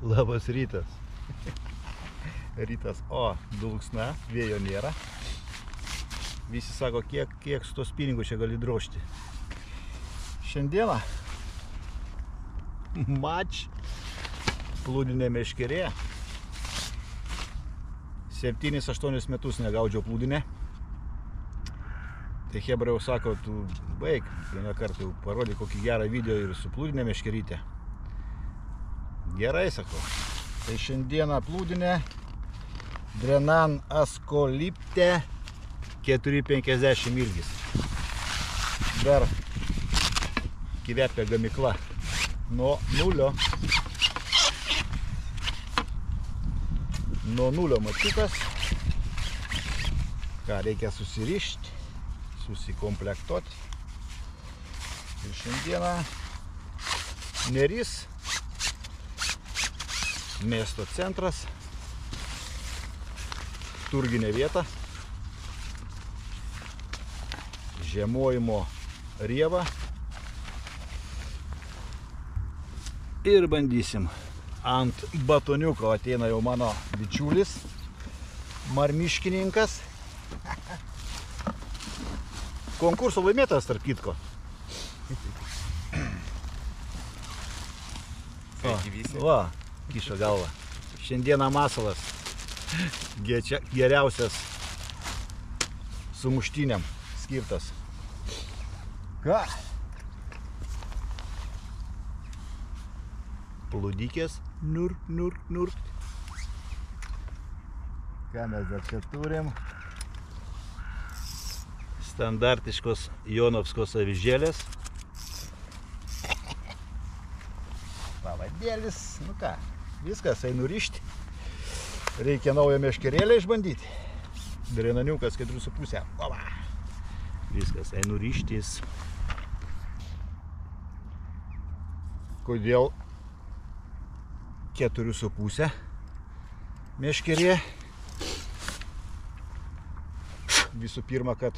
Labas rytas. Rytas, dulksna, vėjo nėra. Visi sako, kiek su tos pinigus čia gali drožti. Šiandieną plūdinė meškerė. 7-8 metus negaudžiau plūdinę. Tai hebra jau sako, tu baig, vieną kartą jau parodyk kokį gerą video ir su plūdinė meškerytė. Gerai, sakau. Tai šiandieną plūdinė Drenan Askolipte 4,50 ilgis. Dar kvepia gamykla nuo nulio. Nuo nulio mačiukas. Ką reikia susirišti, susikomplektuoti. Ir šiandieną Neris, miesto centras, turginė vieta, žiemojimo rieva ir bandysim. Ant batoniuko ateina jau mano bičiulis, marmiškininkas. Konkurso laimėtas, tarp kitko. Va, kiša galva. Šiandieną masalas. Geriausias sumuštiniam skirtas. Ką? Plūdikės. Nur. Ką mes dar čia turim? Standartiškos jonovskos avižėlės. Pavadėlis, nu ką, viskas, einu rišti. Reikia naują meškerėlę išbandyti. Drenaniukas 4,5. Viskas, einu ryštis. Kodėl 4,5 meškerė? Visų pirma, kad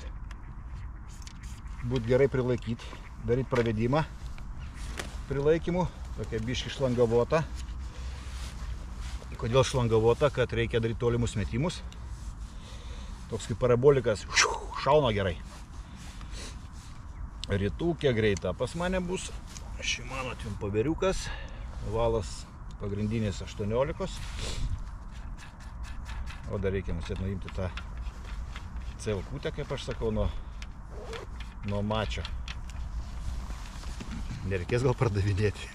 būt gerai prilaikyti, daryti pravedimą prilaikymų, tokia biški šlangavota. Kodėl šlangavota? Kad reikia daryti tolimus metimus. Toks kaip parabolikas šauna gerai. Rytūkė greita pas mane bus Shimano Tvimpaveriukas, valas pagrindinis 18. O dar reikia mums nuimti tą celkutę, kaip aš sakau, nuo mačio. Nereikės gal pardavinėti.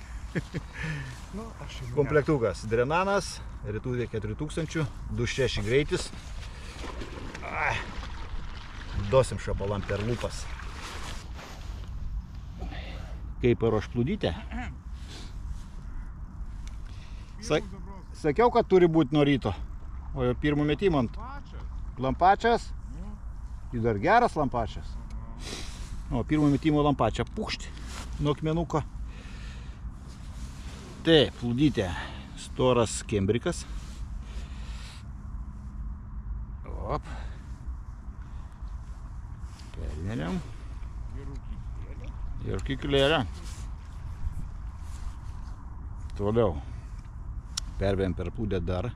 Komplektukas Drenanas, Rytūkė 4000, 2,6 greitis. Duosim šapalam per lūpas. Kaip paruoš plūdytę? Sakiau, kad turi būti nuo ryto. O jau pirmų metimų ant lampačias. Jis dar geras lampačias. O pirmų metimų lampačią pukšti nuo akmenuko. Tai plūdytė storas kembrikas. Perinėliam. Ir kiklėlė. Toliau pervėjom per plūdę dar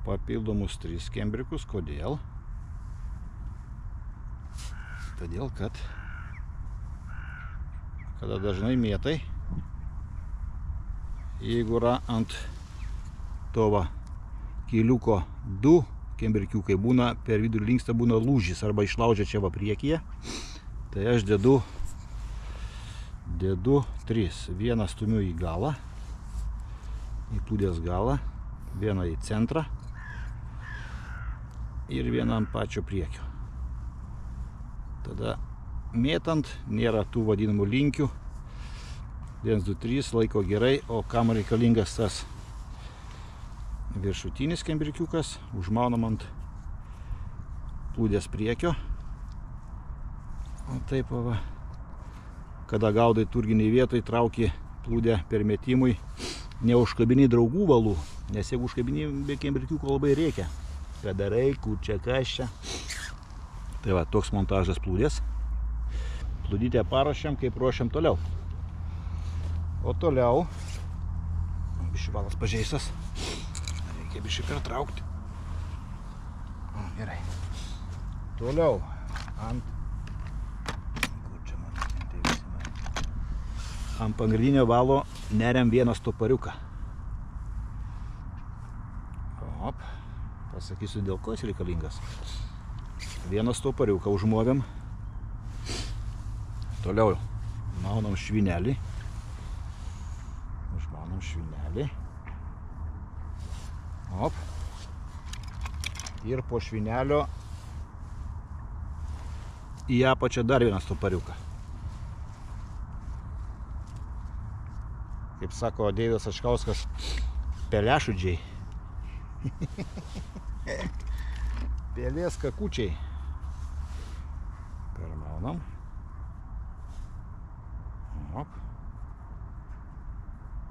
papildomus 3 kembrikus. Kodėl? Todėl, kad kada dažnai mėtai, jeigu yra ant to keliuko 2 kembrikiukai, būna per vidurį linksta būna lūžis arba išlaužia čia va priekyje, tai aš dedu 3. Vieną stumiu į galą, į plūdės galą, vieną į centrą ir vieną ant pačio priekio. Tada mėtant nėra tų vadinamų linkių. 1, 2, 3 laiko gerai, o kam reikalingas tas viršutinis kembrikiukas, užmaunam ant plūdės priekio. O taip va, kada gaudai turginiai vietoj, trauki plūdę per metimui, neužkabini draugų valų, nes jeigu užkabini be kembrikiuko labai reikia. Kada reikia, čia kas čia. Tai va, toks montažas plūdės. Plūdytę paruošiam, kaip ruošiam toliau. O toliau bišį valas pažeistas. Reikia bišį pertraukti. Gerai. Toliau. Ant pagrindinio valo neriam vieną stopariuką. Op. Pasakysiu, dėl ko jis reikalingas. Vieną stopariuką užmovėm. Toliau maunam švinelį. Užmaunam švinelį. Op. Ir po švinelio į apačią dar vieną stopariuką. Kaip sako Deividas Ačkauskas, pelešudžiai. Pelės kakučiai. Permaunam. Op.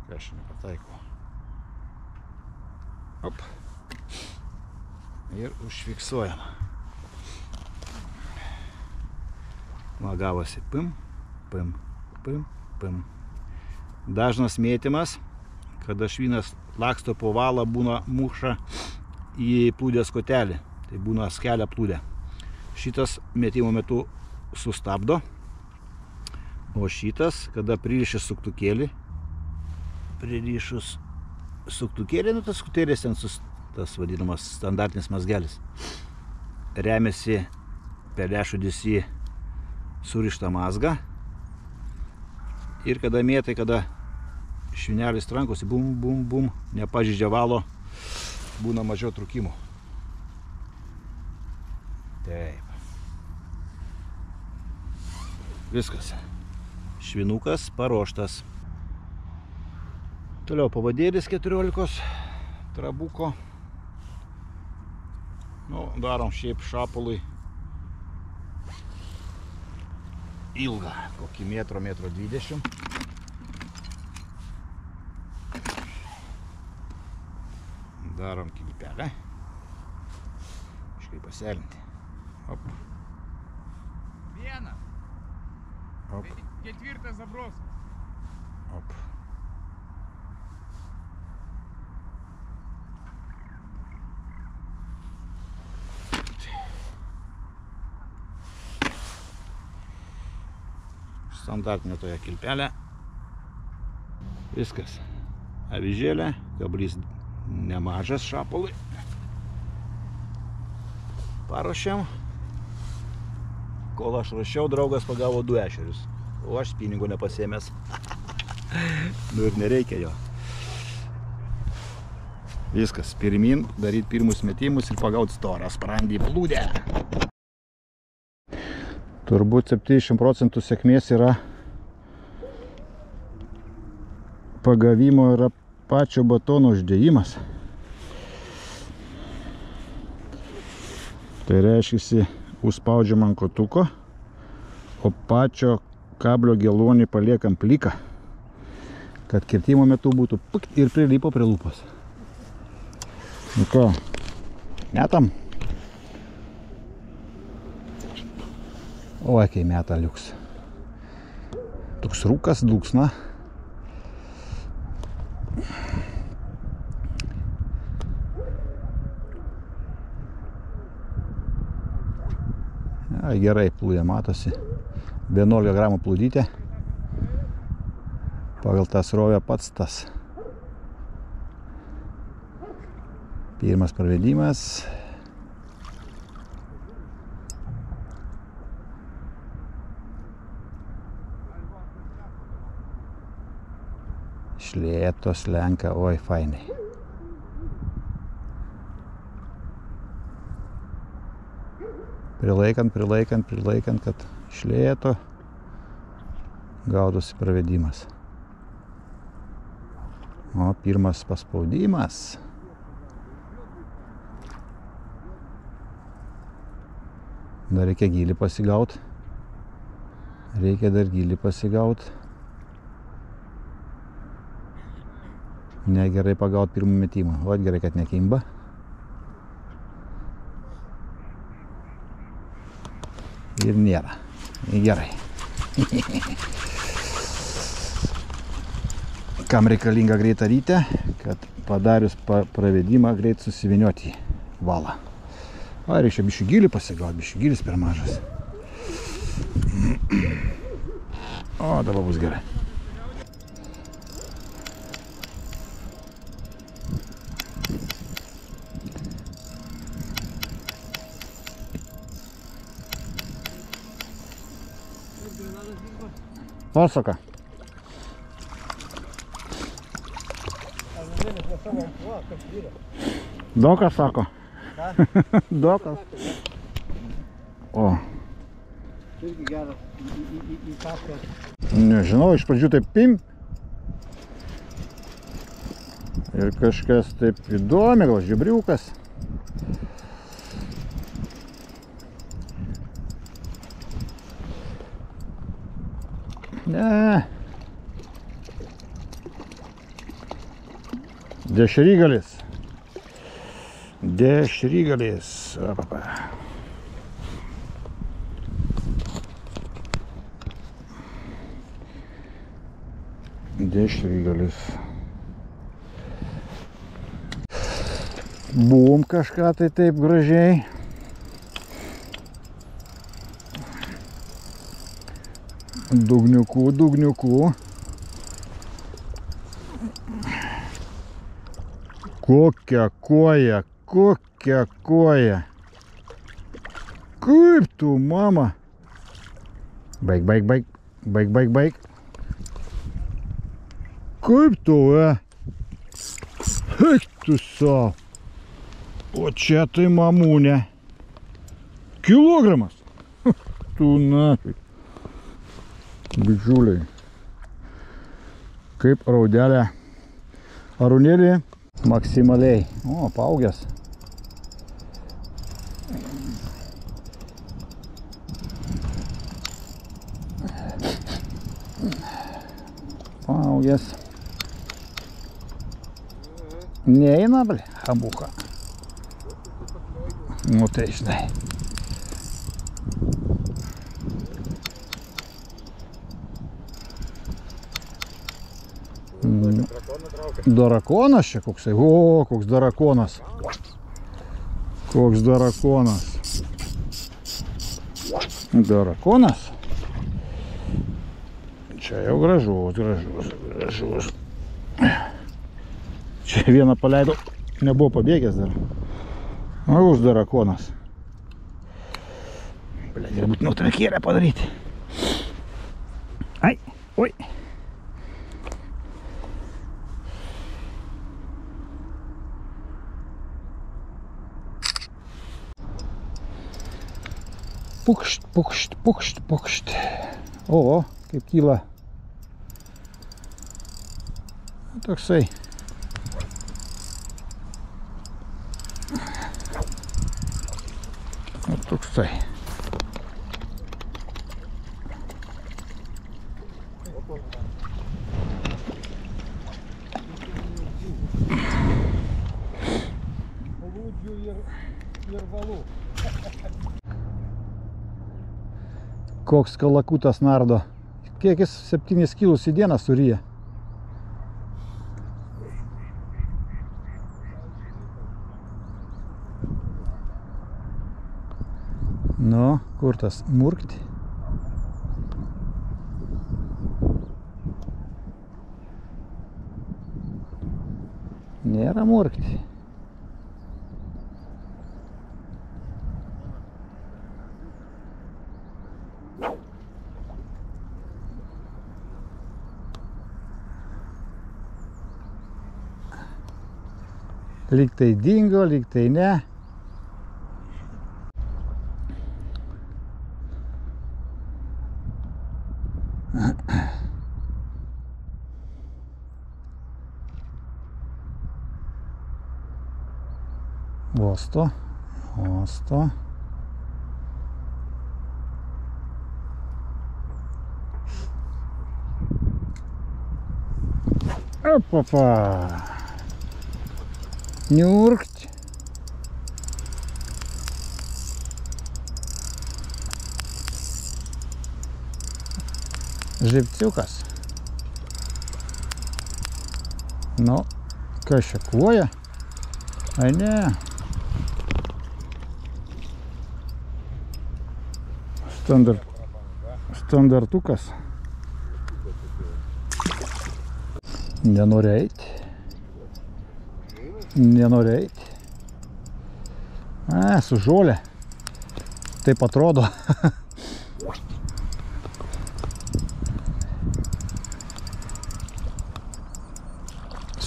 Kai aš nepataikau. Op. Ir užfiksuojam. Gavosi pim, pim, pim, pim. Dažnas mėtymas, kada švinas laksto po valą, būna muša į plūdės kotelį. Tai būna skelia plūdė. Šitas mėtymo metu sustabdo, o šitas, kada pririšęs suktukėlį, nu tas suktukėlis ten tas vadinamas standartinis mazgelis, remiasi pelešudis į surištą mazgą ir kada mėtai, kada švinelis trankosi, bum, bum, bum, nepažeidžia valo, būna mažiau trūkimų. Taip. Viskas. Švinukas paruoštas. Toliau pavadėlis 14 trabuko. Nu, darom šiaip šapului ilgą, kokį metro 1,20 m. Darom kilpelę. Kažkaip pasėlinti. Op. Vienas. Op. Ketvirtas zabroskas. Op. Standartinė toje kilpelė. Viskas. Avižėlė, kablys nemažas šapului. Paruošiam. Kol aš ruošiau, draugas pagavo 2 ešerius. O aš spiningų nepasėmęs. Nu ir nereikia jo. Viskas. Pirmin, daryti pirmus metimus ir pagauti storą sprandį plūdę. Turbūt 70% sėkmės yra pagavimo yra pačio batono uždėjimas. Tai reiškia, užspaudžiam ant kotuko, o pačio kablio gelonį paliekam pliką, kad kirtimo metu būtų pukt ir prilipo prie lūpos. Nu ką, metam? Oi, kai meta liuks. Toks rūkas dūksna. Gerai plūdė matosi. 11 gramų plūdytė. Pagal tą srovę pats tas. Pirmas pravedimas. Šlėtos lenka, oi, fainai. Prilaikant, kad šlėto gaudosi pravedimas. O pirmas paspaudimas. Dar reikia gilį pasigauti. Negerai pagauti pirmą metimą. O gerai, kad nekimba. Ir nėra. Gerai. Kam reikalinga greita rytė, kad padarius pravedimą greit susivinioti valą. A, reikia bišį gilį pasigauti, bišį gilis per mažas. O, dabar bus gerai. Pasaka. Dokas sako. Dokas. O. Irgi geras į kapę. Nežinau, iš pradžių taip pim. Ir kažkas taip įdomi, gal žibriukas. Ne. Dešrygalis. Dešrygalis. Dešrygalis. Buvom kažką tai taip gražiai. Dugniukų. Kokia koja. Kaip tu, mama? Baig. Kaip tu, Eik tu savo. O čia tai mamūnė. Kilogramas. Tu nafig. Bičiuliai. Kaip raudelė. Arūnėlį maksimaliai. O, paaugęs. Paaugęs. Neina, ble, abucha. Nu tai žinai. Darakonas čia koksai. O, koks darakonas. Darakonas. Čia jau gražus. Čia vieną paleidau. Nebuvo pabėgęs dar. O, už darakonas. Bля, gali būti nuotrakėlę padaryti. Ai, oi. Pukšt. O, kaip kyla. Toksai. Toksai. Koks kalakutas nardo. Kiek jis 7 kilus į dieną suryja. Nu, kur tas murkti? Nėra murkti. Lyg tai dingo, lyg tai ne. Osto. Опа-па. Niurkt. Žibciukas. Nu, Kas čia, kloja? Ai ne. Standartukas. Nenori eiti. Nenori eiti. Su žolė. Taip atrodo.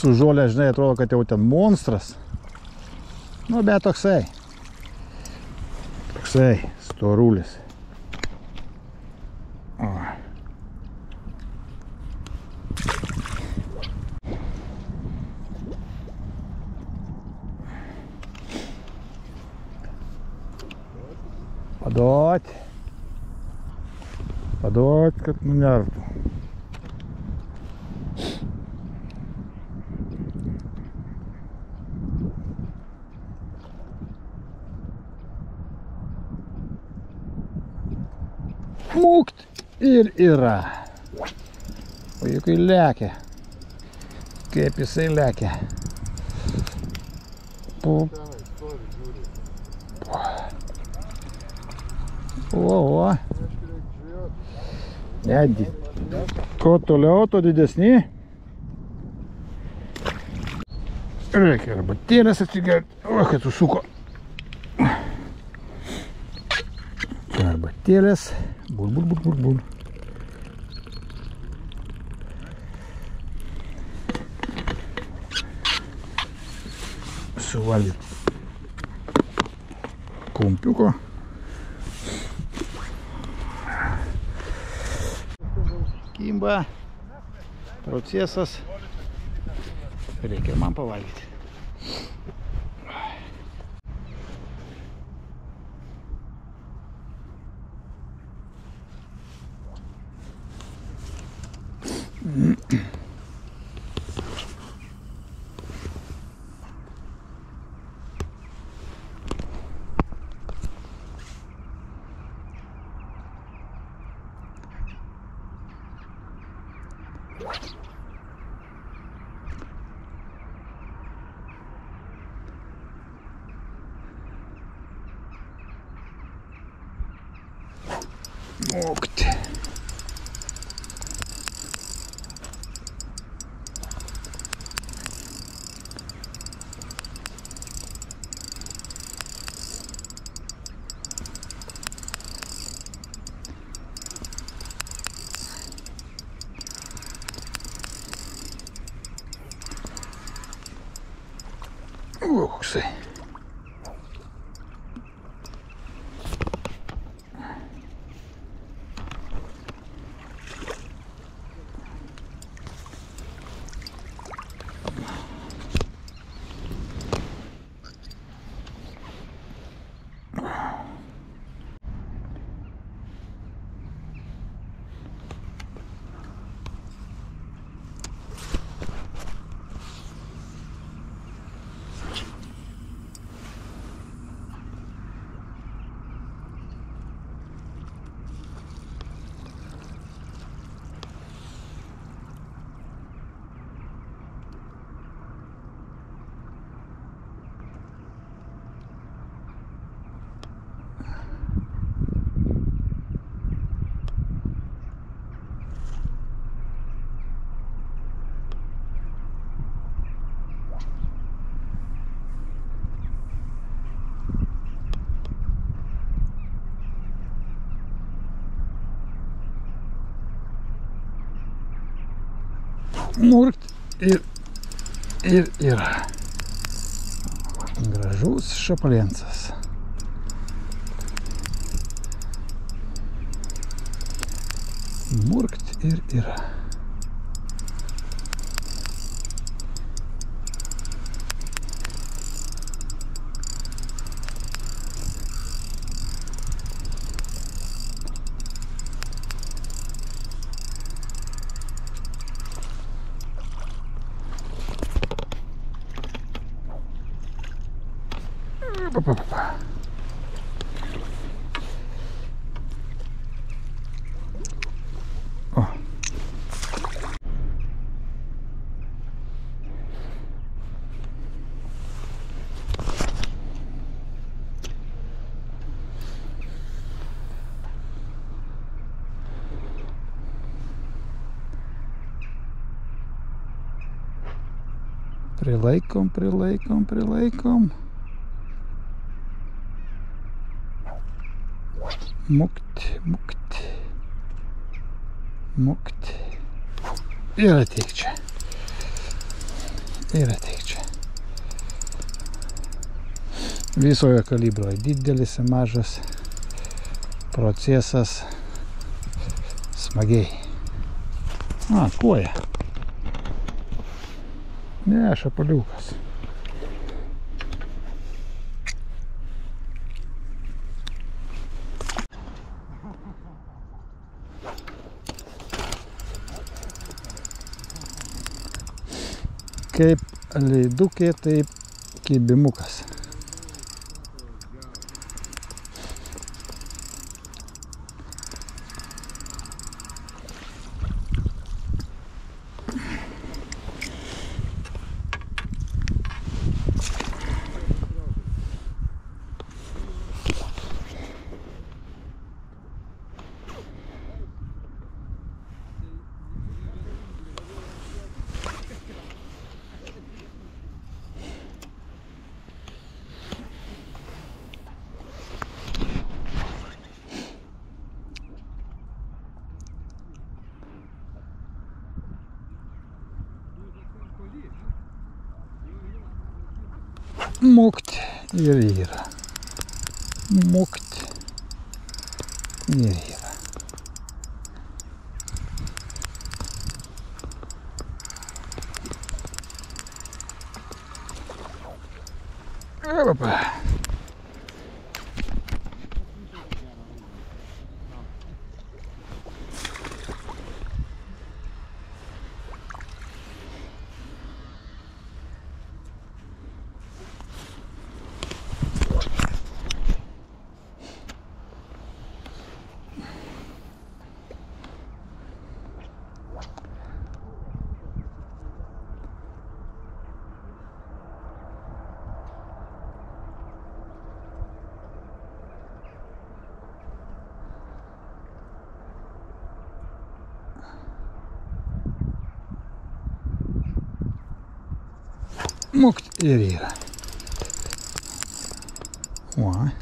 Su žolė, žinai, atrodo, kad jau ten monstras. Nu, bet toksai. Toksai, storulis. O. Paduot, kad nunertų. Mukt ir yra. O juk jis lekia. Kaip jisai lekia. O. Netgi. Kuo toliau, to didesni. Reikia arbatėlės atsigerti. O, kad susuko. Arbatėlės. Bul. Suvalgyti kompiuko. Kimba. Procesas. Reikia man pavalgyti. Mukt. Koksai. Murkt ir yra. Gražus šapaliensas. Murkt ir yra. O. Prilaikom. Mukt. Ir ateik čia. Visoje kalibroje didelis ir mažas. Procesas. Smagiai. Koja. Ne, šapaliukas. Kaip leidukė, taip kibimukas. Mukt ir yra. Opa. Mukt ir yra.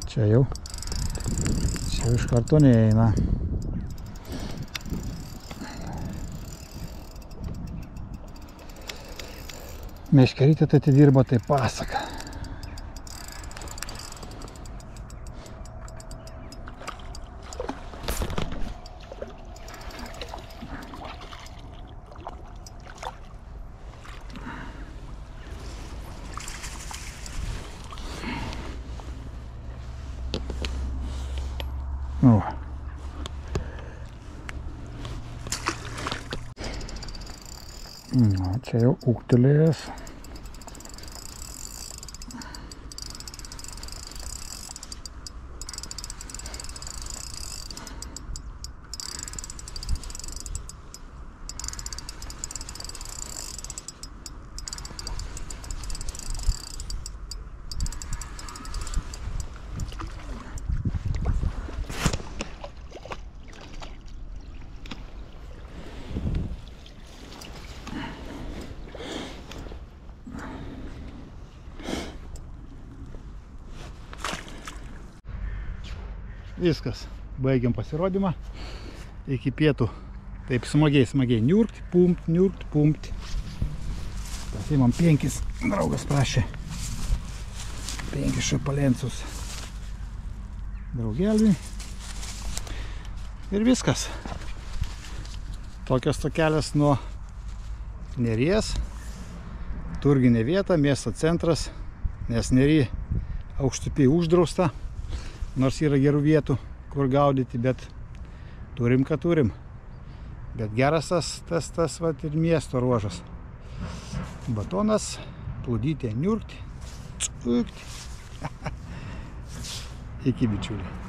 Čia jau iš karto neeina. Meškerytė tai atidirbo tai pasaka. Čia jau ūgtelėjęs. Viskas, baigiam pasirodymą iki pietų. Taip smagiai niurkt, pumpt. Pasimam 5, draugas prašė 5 šapalencus draugelį. Ir viskas. Tokios tokelės nuo Neries. Turginė vieta, miesto centras, nes Nery Aukštupy uždrausta. Nors yra gerų vietų, kur gaudyti, bet turim, ką turim. Bet geras tas vat ir miesto ruožas. Batonas, plūdytė niurkti, Iki bičiuliai.